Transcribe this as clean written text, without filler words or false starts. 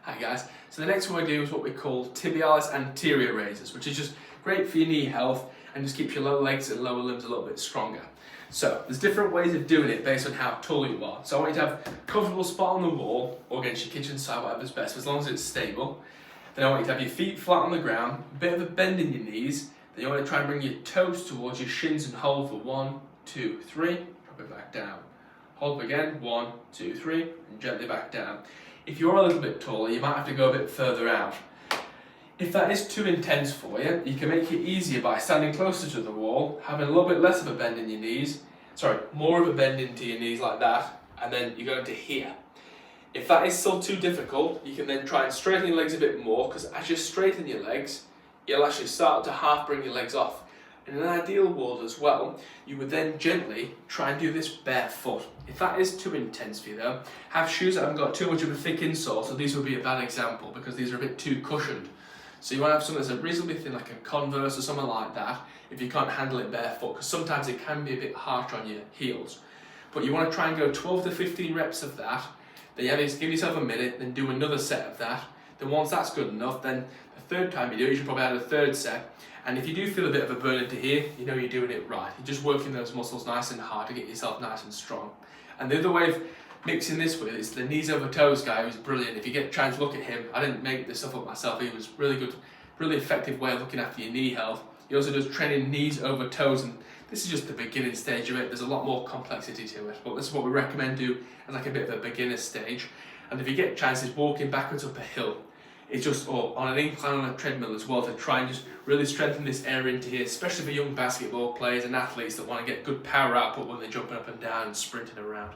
Hi guys, so the next one we do is what we call Tibialis Anterior raises, which is just great for your knee health and just keeps your lower legs and lower limbs a little bit stronger. So there's different ways of doing it based on how tall you are. So I want you to have a comfortable spot on the wall or against your kitchen side, whatever's best, as long as it's stable. Then I want you to have your feet flat on the ground, a bit of a bend in your knees. Then you want to try and bring your toes towards your shins and hold for 1, 2, 3, drop it back down. Hold again, 1, 2, 3, and gently back down. If you're a little bit taller, you might have to go a bit further out. If that is too intense for you, you can make it easier by standing closer to the wall, having a little bit less of a bend in your knees, more of a bend into your knees like that, and then you go into here. If that is still too difficult, you can then try and straighten your legs a bit more, because as you straighten your legs, you'll actually start to half bring your legs off. In an ideal world as well, you would then gently try and do this barefoot. If that is too intense for you though, have shoes that haven't got too much of a thick insole, so these would be a bad example because these are a bit too cushioned. So you want to have something that's a reasonably thin, like a Converse or something like that, if you can't handle it barefoot, because sometimes it can be a bit harsh on your heels. But you want to try and go 12 to 15 reps of that, then you give yourself a minute, then do another set of that. Then once that's good enough, then the third time you do it, you should probably add a third set. And if you do feel a bit of a burn into here, you know you're doing it right. You're just working those muscles nice and hard to get yourself nice and strong. And the other way of mixing this with is the knees over toes guy, who's brilliant. If you get a chance to look at him, I didn't make this stuff up myself, he was really good, really effective way of looking after your knee health. He also does training knees over toes, and this is just the beginning stage of it. There's a lot more complexity to it, but this is what we recommend do as like a bit of a beginner stage. And if you get chances walking backwards up a hill, it's just on an incline on a treadmill as well, to try and just really strengthen this area into here, especially for young basketball players and athletes that want to get good power output when they're jumping up and down and sprinting around.